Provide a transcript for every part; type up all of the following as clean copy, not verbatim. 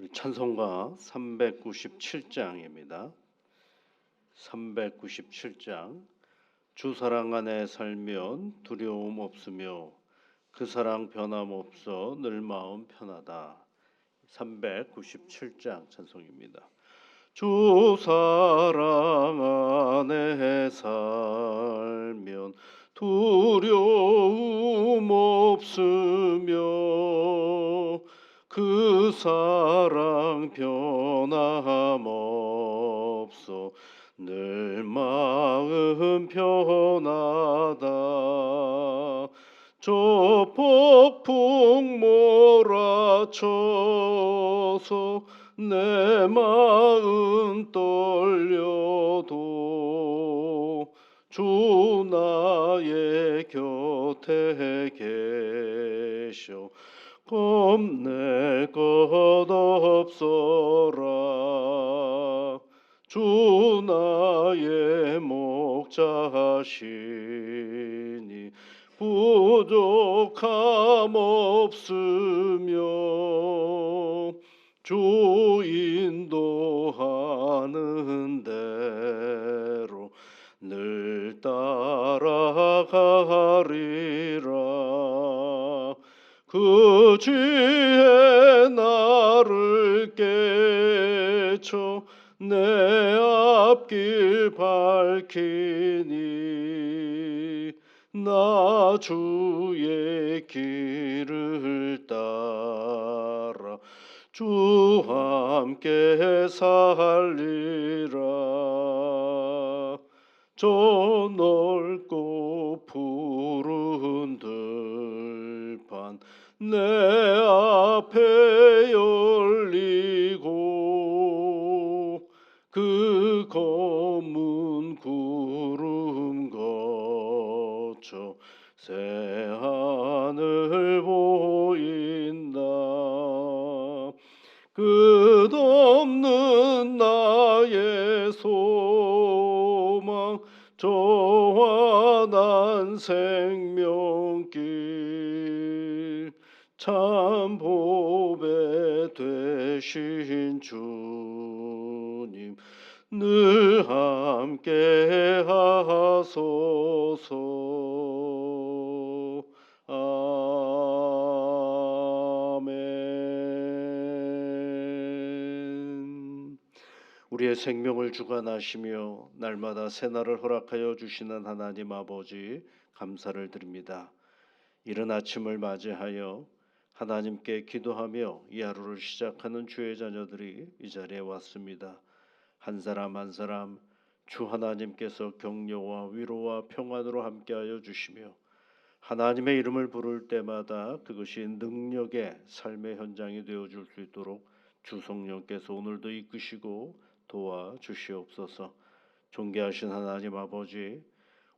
우리 찬송가 397장입니다. 397장. 주 사랑 안에 살면 두려움 없으며 그 사랑 변함없어 늘 마음 편하다. 397장 찬송입니다. 주 사랑 안에 살면 두려움 없으며 그 사랑 변함없어 늘 마음 편하다. 저 폭풍 몰아쳐서 내 마음 떨려도 주 나의 곁에 계셔 겁낼 것 없어라. 주 나의 목자시니 부족함 없으며 주 인도하는 대로 늘 따라가리라. 그 지혜 나를 깨쳐 내 앞길 밝히니 나 주의 길을 따라 주 함께 살리라. 저 넓고 푸른 들판 내 앞에 열리고 그 검은 구름 거쳐 새하늘 보인다. 끝없는 나의 소망 저 환한 생명길 참 보배 되신 주님 늘 함께 하소서. 아멘. 우리의 생명을 주관하시며 날마다 새날을 허락하여 주시는 하나님 아버지 감사를 드립니다. 이른 아침을 맞이하여 하나님께 기도하며 이 하루를 시작하는 주의 자녀들이 이 자리에 왔습니다. 한 사람 한 사람 주 하나님께서 격려와 위로와 평안으로 함께하여 주시며 하나님의 이름을 부를 때마다 그것이 능력의 삶의 현장이 되어줄 수 있도록 주 성령께서 오늘도 이끄시고 도와주시옵소서. 존귀하신 하나님 아버지,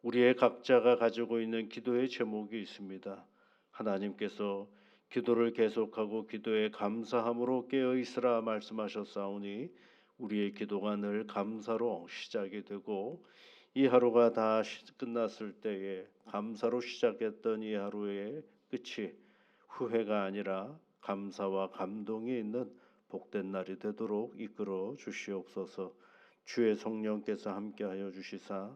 우리의 각자가 가지고 있는 기도의 제목이 있습니다. 하나님께서 기도를 계속하고 기도에 감사함으로 깨어있으라 말씀하셨사오니 우리의 기도가 늘 감사로 시작이 되고 이 하루가 다 끝났을 때에 감사로 시작했던 이 하루의 끝이 후회가 아니라 감사와 감동이 있는 복된 날이 되도록 이끌어 주시옵소서. 주의 성령께서 함께하여 주시사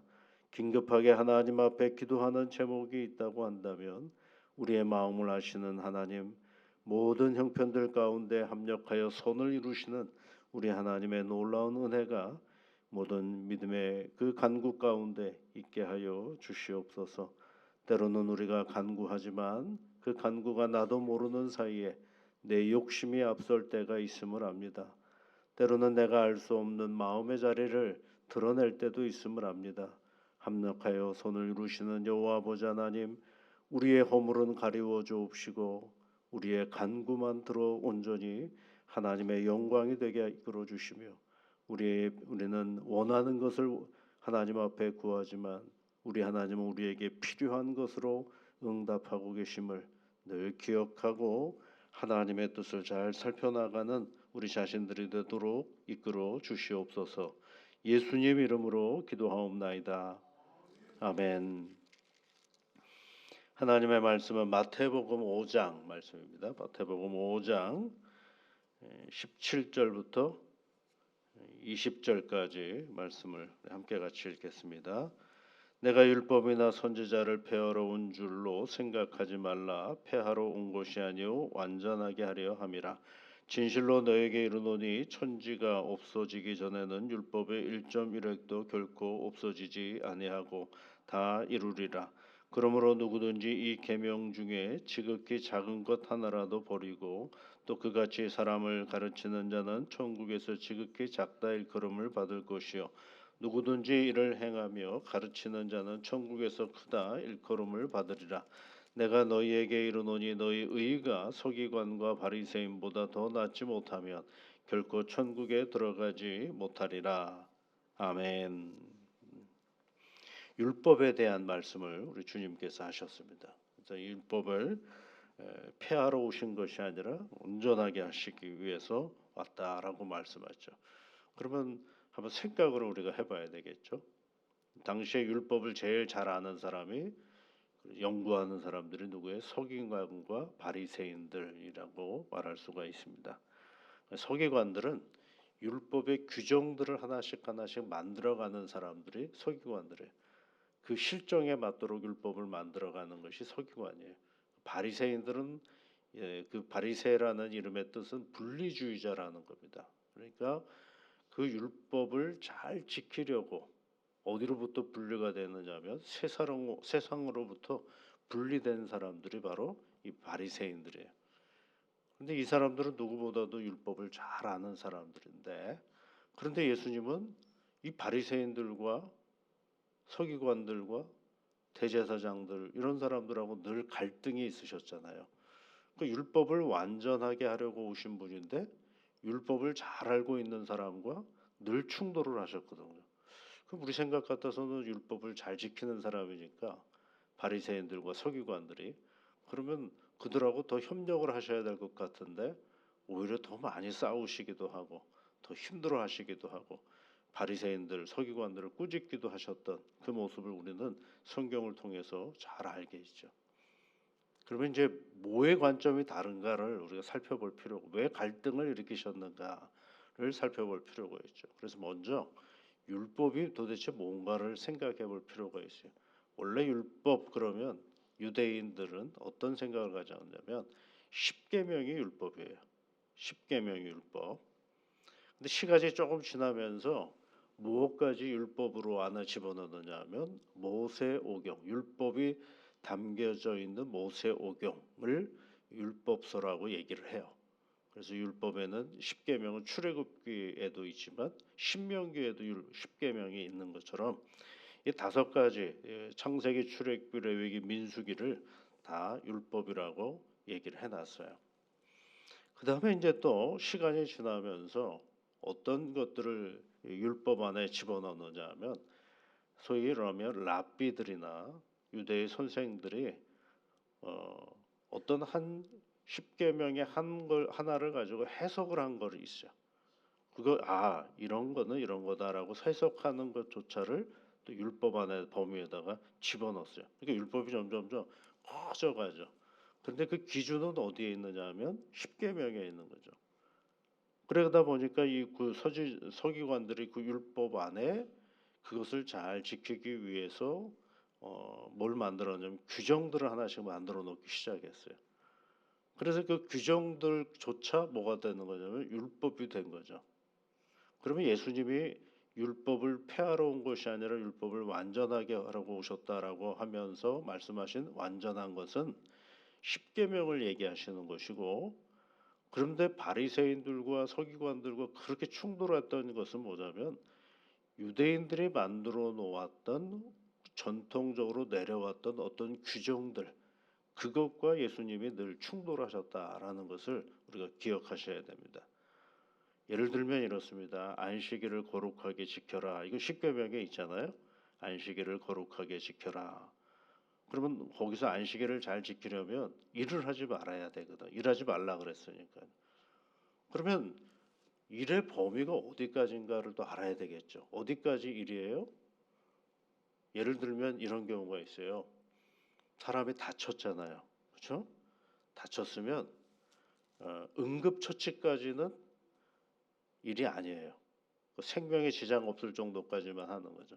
긴급하게 하나님 앞에 기도하는 제목이 있다고 한다면 우리의 마음을 아시는 하나님, 모든 형편들 가운데 합력하여 선을 이루시는 우리 하나님의 놀라운 은혜가 모든 믿음의 그 간구 가운데 있게 하여 주시옵소서. 때로는 우리가 간구하지만 그 간구가 나도 모르는 사이에 내 욕심이 앞설 때가 있음을 압니다. 때로는 내가 알 수 없는 마음의 자리를 드러낼 때도 있음을 압니다. 합력하여 손을 이루시는 여호와 아버지 하나님, 우리의 허물은 가리워 주옵시고 우리의 간구만 들어 온전히 하나님의 영광이 되게 이끌어 주시며 우리는 원하는 것을 하나님 앞에 구하지만 우리 하나님은 우리에게 필요한 것으로 응답하고 계심을 늘 기억하고 하나님의 뜻을 잘 살펴나가는 우리 자신들이 되도록 이끌어 주시옵소서. 예수님 이름으로 기도하옵나이다. 아멘. 하나님의 말씀은 마태복음 5장 말씀입니다. 마태복음 5장 17절부터 20절까지 말씀을 함께 같이 읽겠습니다. 내가 율법이나 선지자를 폐하러 온 줄로 생각하지 말라. 폐하러 온 것이 아니요 완전하게 하려 함이라. 진실로 너에게 이르노니 천지가 없어지기 전에는 율법의 1.1획도 결코 없어지지 아니하고 다 이루리라. 그러므로 누구든지 이 계명 중에 지극히 작은 것 하나라도 버리고 또 그같이 사람을 가르치는 자는 천국에서 지극히 작다 일컬음을 받을 것이요 누구든지 이를 행하며 가르치는 자는 천국에서 크다 일컬음을 받으리라. 내가 너희에게 이르노니 너희 의가 서기관과 바리새인보다 더 낫지 못하면 결코 천국에 들어가지 못하리라. 아멘. 율법에 대한 말씀을 우리 주님께서 하셨습니다. 그래서 율법을 폐하러 오신 것이 아니라 온전하게 하시기 위해서 왔다라고 말씀하죠. 그러면 한번 생각을 우리가 해봐야 되겠죠. 당시에 율법을 제일 잘 아는 사람이 연구하는 사람들이 누구예요? 서기관과 바리새인들이라고 말할 수가 있습니다. 서기관들은 율법의 규정들을 하나씩 만들어가는 사람들이 서기관들이에요. 그 실정에 맞도록 율법을 만들어가는 것이 서기관이에요. 바리새인들은 그 바리새라는 이름의 뜻은 분리주의자라는 겁니다. 그러니까 그 율법을 잘 지키려고 어디로부터 분리가 되느냐면 세상으로부터 분리된 사람들이 바로 이 바리새인들이에요. 그런데 이 사람들은 누구보다도 율법을 잘 아는 사람들인데 그런데 예수님은 이 바리새인들과 서기관들과 대제사장들 이런 사람들하고 늘 갈등이 있으셨잖아요. 그 율법을 완전하게 하려고 오신 분인데 율법을 잘 알고 있는 사람과 늘 충돌을 하셨거든요. 그럼 우리 생각 같아서는 율법을 잘 지키는 사람이니까 바리새인들과 서기관들이 그러면 그들하고 더 협력을 하셔야 될 것 같은데 오히려 더 많이 싸우시기도 하고 더 힘들어하시기도 하고 바리새인들 서기관들을 꾸짖기도 하셨던 그 모습을 우리는 성경을 통해서 잘 알게 있죠. 그러면 이제 뭐의 관점이 다른가를 우리가 살펴볼 필요고 왜 갈등을 일으키셨는가를 살펴볼 필요가 있죠. 그래서 먼저 율법이 도대체 뭔가를 생각해 볼 필요가 있어요. 원래 율법 그러면 유대인들은 어떤 생각을 가졌냐면 십계명이 율법이에요. 십계명이 율법. 근데 시간이 조금 지나면서 무엇까지 율법으로 안에 집어넣느냐면 모세오경, 율법이 담겨져 있는 모세오경을 율법서라고 얘기를 해요. 그래서 율법에는 십계명은 출애굽기에도 있지만 신명기에도 십계명이 있는 것처럼 이 5가지 창세기, 출애굽기, 레위기, 민수기를 다 율법이라고 얘기를 해놨어요. 그 다음에 이제 또 시간이 지나면서 어떤 것들을 율법 안에 집어넣느냐면 소위 그러면 랍비들이나 유대의 선생들이 어떤 한 십계명의 하나를 가지고 해석을 한 거를 있어요. 그거 이런 거는 이런 거다라고 해석하는 것조차를 또 율법 안에 범위에다가 집어넣었어요. 그러니까 율법이 점점점 커져가죠. 그런데 그 기준은 어디에 있느냐면 십계명에 있는 거죠. 그러다 보니까 그 서기관들이 그 율법 안에 그것을 잘 지키기 위해서 뭘 만들었냐면 규정들을 하나씩 만들어 놓기 시작했어요. 그래서 그 규정들조차 뭐가 되는 거냐면 율법이 된 거죠. 그러면 예수님이 율법을 폐하러 온 것이 아니라 율법을 완전하게 하라고 오셨다라고 하면서 말씀하신 완전한 것은 십계명을 얘기하시는 것이고 그런데 바리새인들과 서기관들과 그렇게 충돌했던 것은 뭐냐면 유대인들이 만들어 놓았던 전통적으로 내려왔던 어떤 규정들 그것과 예수님이 늘 충돌하셨다라는 것을 우리가 기억하셔야 됩니다. 예를 들면 이렇습니다. 안식일을 거룩하게 지켜라. 이거 십계명에 있잖아요. 안식일을 거룩하게 지켜라. 그러면 거기서 안식일을 잘 지키려면 일을 하지 말아야 되거든. 일하지 말라 그랬으니까. 그러면 일의 범위가 어디까지인가를 또 알아야 되겠죠. 어디까지 일이에요? 예를 들면 이런 경우가 있어요. 사람이 다쳤잖아요. 그렇죠? 다쳤으면 응급처치까지는 일이 아니에요. 그 생명에 지장 없을 정도까지만 하는 거죠.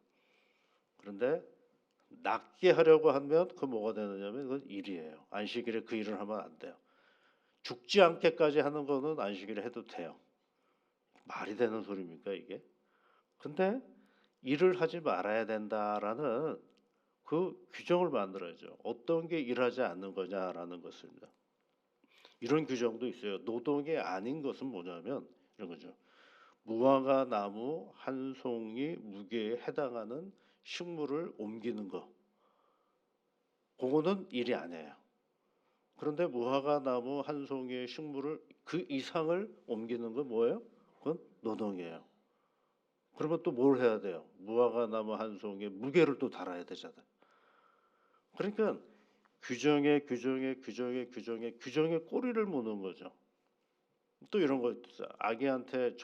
그런데 낫게 하려고 하면 그 뭐가 되느냐면 그건 일이에요. 안식일에 그 일을 하면 안 돼요. 죽지 않게까지 하는 거는 안식일에 해도 돼요. 말이 되는 소리입니까 이게? 근데 일을 하지 말아야 된다라는 그 규정을 만들어야죠. 어떤 게 일하지 않는 거냐라는 것입니다. 이런 규정도 있어요. 노동이 아닌 것은 뭐냐면 이런 거죠. 무화과 나무 한 송이 무게에 해당하는 식물을 옮기는 거. 그거는 일이 아니에요. 그런데 무화과 나무 한 송이의 식물을 그 이상을 옮기는 건 뭐예요? 그건 노동이에요. 그러면 또 뭘 해야 돼요? 무화과 나무 한 송이에 무게를 또 달아야 되잖아요. 그러니까 규정에 꼬리를 무는 거죠. 또 이런 거 있어요. 아기한테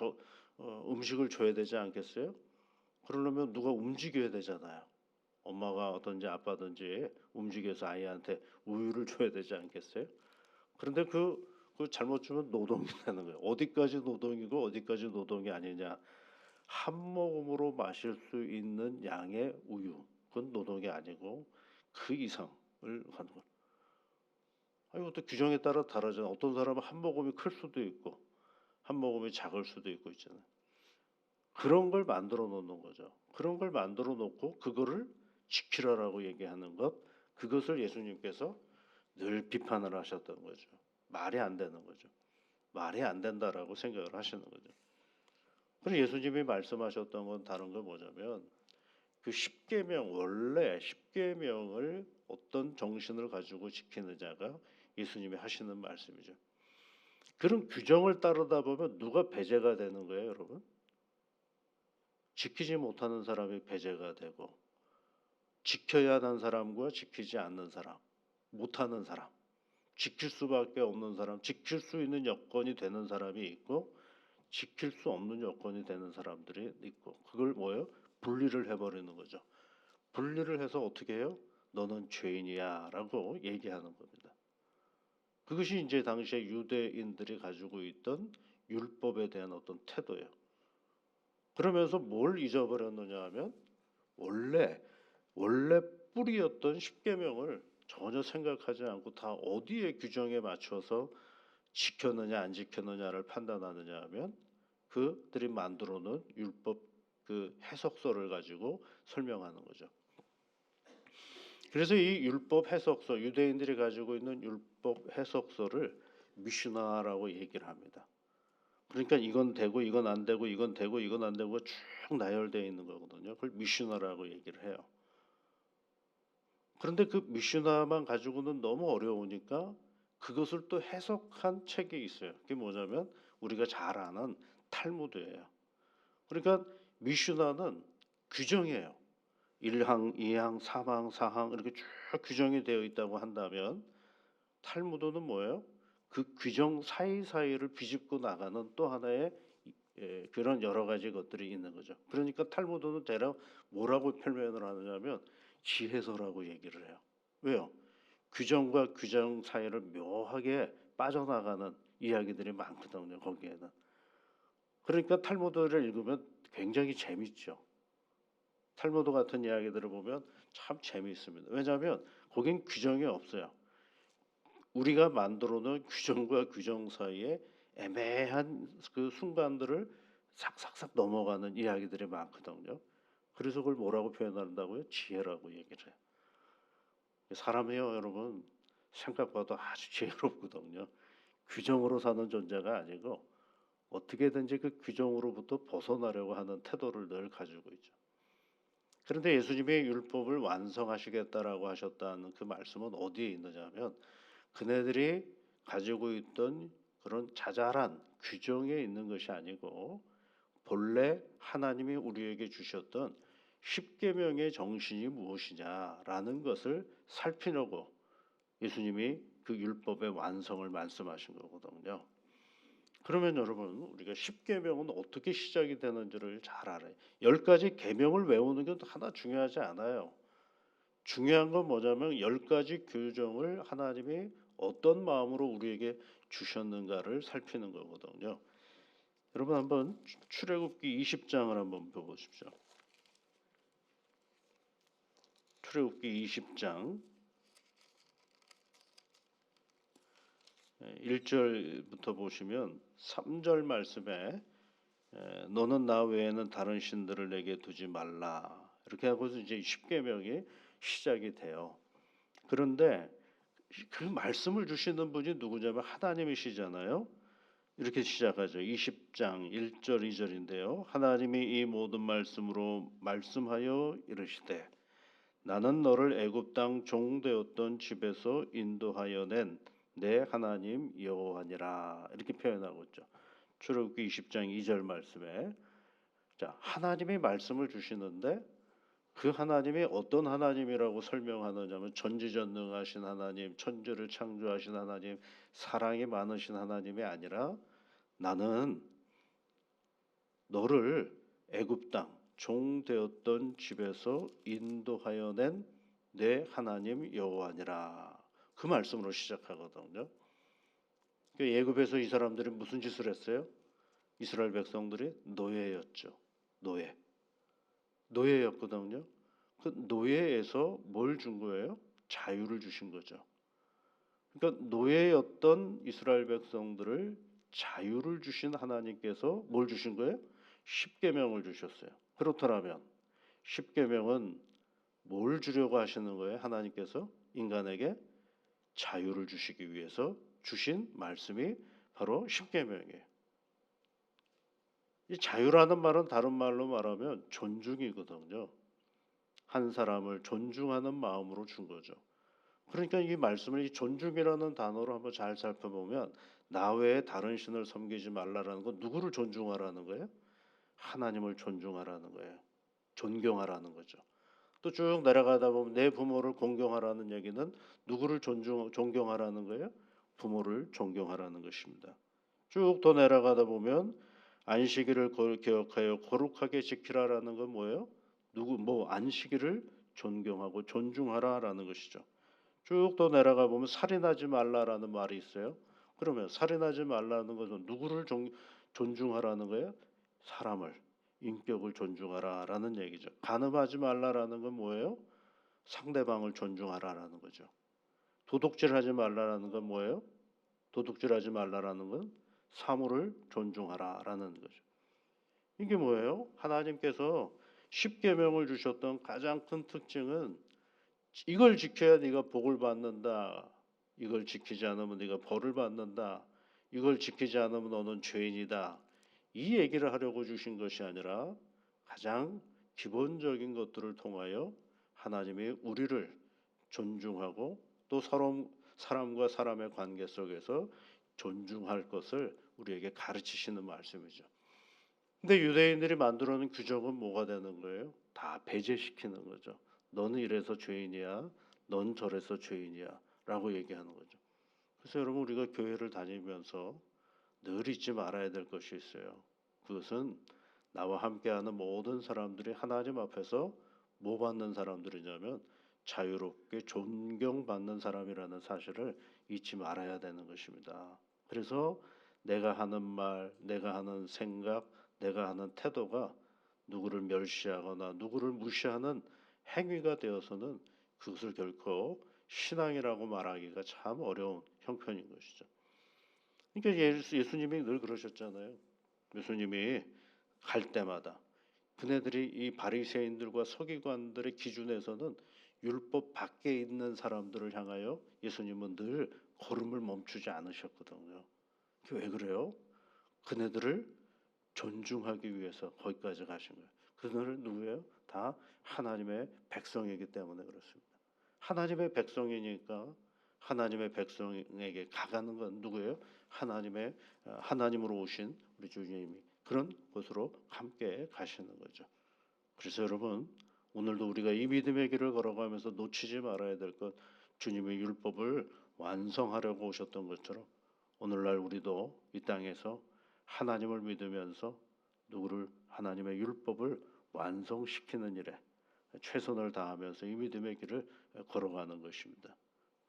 음식을 줘야 되지 않겠어요? 그러려면 누가 움직여야 되잖아요. 엄마가 어떤지 아빠든지 움직여서 아이한테 우유를 줘야 되지 않겠어요? 그런데 그 잘못 주면 노동이 되는 거예요. 어디까지 노동이고 어디까지 노동이 아니냐. 한 모금으로 마실 수 있는 양의 우유, 그건 노동이 아니고 그 이상을 하는 거예요. 이것도 규정에 따라 다르잖아요. 어떤 사람은 한 모금이 클 수도 있고 한 모금이 작을 수도 있고 있잖아요. 그런 걸 만들어 놓는 거죠. 그런 걸 만들어 놓고 그거를 지키라라고 얘기하는 것, 그것을 예수님께서 늘 비판을 하셨던 거죠. 말이 안 되는 거죠. 말이 안 된다라고 생각을 하시는 거죠. 그래서 예수님이 말씀하셨던 건 다른 건 뭐냐면 그 십계명, 원래 십계명을 어떤 정신을 가지고 지키느냐가 예수님이 하시는 말씀이죠. 그런 규정을 따르다 보면 누가 배제가 되는 거예요, 여러분? 지키지 못하는 사람이 배제가 되고 지켜야 하는 사람과 지키지 않는 사람, 못하는 사람, 지킬 수밖에 없는 사람, 지킬 수 있는 여건이 되는 사람이 있고 지킬 수 없는 여건이 되는 사람들이 있고 그걸 뭐예요? 분리를 해버리는 거죠. 분리를 해서 어떻게 해요? 너는 죄인이야라고 얘기하는 겁니다. 그것이 이제 당시에 유대인들이 가지고 있던 율법에 대한 어떤 태도예요. 그러면서 뭘 잊어버렸느냐 하면 원래 뿌리였던 십계명을 전혀 생각하지 않고 다 어디에 규정에 맞춰서 지켰느냐 안 지켰느냐를 판단하느냐 하면 그들이 만들어 놓은 율법 그 해석서를 가지고 설명하는 거죠. 그래서 이 율법 해석서, 유대인들이 가지고 있는 율법 해석서를 미슈나라고 얘기를 합니다. 그러니까 이건 되고 이건 안 되고 이건 되고 이건 안 되고 쭉 나열되어 있는 거거든요. 그걸 미슈나라고 얘기를 해요. 그런데 그 미슈나만 가지고는 너무 어려우니까 그것을 또 해석한 책이 있어요. 그게 뭐냐면 우리가 잘 아는 탈무드예요. 그러니까 미슈나는 규정이에요. 1항, 2항, 3항, 4항 이렇게 쭉 규정이 되어 있다고 한다면 탈무드는 뭐예요? 그 규정 사이사이를 비집고 나가는 또 하나의 그런 여러 가지 것들이 있는 거죠. 그러니까 탈무드는 대략 뭐라고 표현을 하느냐면 지혜서라고 얘기를 해요. 왜요? 규정과 규정 사이를 묘하게 빠져나가는 이야기들이 많거든요. 거기에는. 그러니까 탈무드를 읽으면 굉장히 재밌죠. 탈무드 같은 이야기들을 보면 참 재미있습니다. 왜냐하면 거긴 규정이 없어요. 우리가 만들어 놓은 규정과 규정 사이에 애매한 그 순간들을 싹싹싹 넘어가는 이야기들이 많거든요. 그래서 그걸 뭐라고 표현한다고요? 지혜라고 얘기를 해요. 사람이요, 여러분, 생각보다 아주 지혜롭거든요. 규정으로 사는 존재가 아니고 어떻게든지 그 규정으로부터 벗어나려고 하는 태도를 늘 가지고 있죠. 그런데 예수님이 율법을 완성하시겠다라고 하셨다는 그 말씀은 어디에 있느냐면 그네들이 가지고 있던 그런 자잘한 규정에 있는 것이 아니고 본래 하나님이 우리에게 주셨던 십계명의 정신이 무엇이냐라는 것을 살피려고 예수님이 그 율법의 완성을 말씀하신 거거든요. 그러면 여러분 우리가 십계명은 어떻게 시작이 되는지를 잘 알아요. 10가지 계명을 외우는 게 하나 중요하지 않아요. 중요한 건 뭐냐면 10가지 규정을 하나님이 어떤 마음으로 우리에게 주셨는가를 살피는 거거든요. 여러분 한번 출애굽기 20장을 한번 보십시오. 출애굽기 20장 1절부터 보시면 3절 말씀에 너는 나 외에는 다른 신들을 내게 두지 말라 이렇게 하고서 이제 십계명이 시작이 돼요. 그런데 그 말씀을 주시는 분이 누구냐면 하나님이시잖아요. 이렇게 시작하죠. 20장 1절 2절인데요. 하나님이 이 모든 말씀으로 말씀하여 이르시되 나는 너를 애굽 땅 종되었던 집에서 인도하여 낸 내 하나님 여호와니라 이렇게 표현하고 있죠. 출애굽기 20장 2절 말씀에 자 하나님이 말씀을 주시는데 그 하나님이 어떤 하나님이라고 설명하느냐면 전지전능하신 하나님, 천지를 창조하신 하나님, 사랑이 많으신 하나님이 아니라 나는 너를 애굽 땅 종되었던 집에서 인도하여 낸 내 하나님 여호와니라 그 말씀으로 시작하거든요. 애굽에서 이 사람들이 무슨 짓을 했어요? 이스라엘 백성들이 노예였죠. 노예였거든요. 그 노예에서 뭘 준 거예요? 자유를 주신 거죠. 그러니까 노예였던 이스라엘 백성들을 자유를 주신 하나님께서 뭘 주신 거예요? 십계명을 주셨어요. 그렇더라면 십계명은 뭘 주려고 하시는 거예요? 하나님께서 인간에게 자유를 주시기 위해서 주신 말씀이 바로 십계명이에요. 이 자유라는 말은 다른 말로 말하면 존중이거든요. 한 사람을 존중하는 마음으로 준 거죠. 그러니까 이 말씀을 이 존중이라는 단어로 한번 잘 살펴보면 나 외에 다른 신을 섬기지 말라라는 건 누구를 존중하라는 거예요? 하나님을 존중하라는 거예요. 존경하라는 거죠. 또 쭉 내려가다 보면 내 부모를 공경하라는 얘기는 누구를 존경하라는 거예요? 부모를 존경하라는 것입니다. 쭉 더 내려가다 보면 안식일을 기억하여 거룩하게 지키라라는 건 뭐예요? 안식일을 존경하고 존중하라라는 것이죠. 쭉 더 내려가 보면 살인하지 말라라는 말이 있어요. 그러면 살인하지 말라는 것은 누구를 존중하라는 거예요? 사람을, 인격을 존중하라라는 얘기죠. 간음하지 말라라는 건 뭐예요? 상대방을 존중하라라는 거죠. 도둑질하지 말라라는 건 뭐예요? 도둑질하지 말라라는 건 사물을 존중하라라는 거죠. 이게 뭐예요? 하나님께서 십계명을 주셨던 가장 큰 특징은 이걸 지켜야 네가 복을 받는다. 이걸 지키지 않으면 네가 벌을 받는다. 이걸 지키지 않으면 너는 죄인이다. 이 얘기를 하려고 주신 것이 아니라 가장 기본적인 것들을 통하여 하나님이 우리를 존중하고 또 사람과 사람의 관계 속에서 존중할 것을 우리에게 가르치시는 말씀이죠. 근데 유대인들이 만들어 놓은 규정은 뭐가 되는 거예요? 다 배제시키는 거죠. 너는 이래서 죄인이야. 넌 저래서 죄인이야. 라고 얘기하는 거죠. 그래서 여러분 우리가 교회를 다니면서 늘 잊지 말아야 될 것이 있어요. 그것은 나와 함께하는 모든 사람들이 하나님 앞에서 뭐 받는 사람들이냐면 자유롭게 존경받는 사람이라는 사실을 잊지 말아야 되는 것입니다. 그래서 내가 하는 말, 내가 하는 생각, 내가 하는 태도가 누구를 멸시하거나 누구를 무시하는 행위가 되어서는 그것을 결코 신앙이라고 말하기가 참 어려운 형편인 것이죠. 그러니까 예수님이 늘 그러셨잖아요. 예수님이 갈 때마다 그네들이 이 바리새인들과 서기관들의 기준에서는 율법 밖에 있는 사람들을 향하여 예수님은 늘 걸음을 멈추지 않으셨거든요. 왜 그래요? 그네들을 존중하기 위해서 거기까지 가신 거예요. 그들은 누구예요? 다 하나님의 백성이기 때문에 그렇습니다. 하나님의 백성이니까 하나님의 백성에게 가가는 건 누구예요? 하나님으로 오신 우리 주님이 그런 곳으로 함께 가시는 거죠. 그래서 여러분 오늘도 우리가 이 믿음의 길을 걸어가면서 놓치지 말아야 될 것 주님의 율법을 완성하려고 오셨던 것처럼 오늘날 우리도 이 땅에서 하나님을 믿으면서 누구를 하나님의 율법을 완성시키는 일에 최선을 다하면서 이 믿음의 길을 걸어가는 것입니다.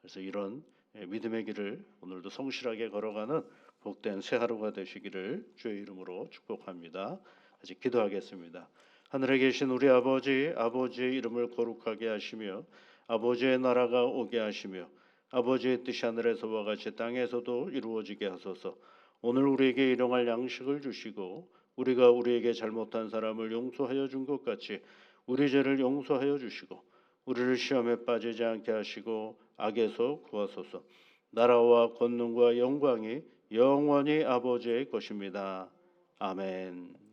그래서 이런 믿음의 길을 오늘도 성실하게 걸어가는 복된 새 하루가 되시기를 주의 이름으로 축복합니다. 같이 기도하겠습니다. 하늘에 계신 우리 아버지, 아버지의 이름을 거룩하게 하시며 아버지의 나라가 오게 하시며 아버지의 뜻이 하늘에서와 같이 땅에서도 이루어지게 하소서. 오늘 우리에게 일용할 양식을 주시고 우리가 우리에게 잘못한 사람을 용서하여 준 것 같이 우리 죄를 용서하여 주시고 우리를 시험에 빠지지 않게 하시고 악에서 구하소서. 나라와 권능과 영광이 영원히 아버지의 것입니다. 아멘.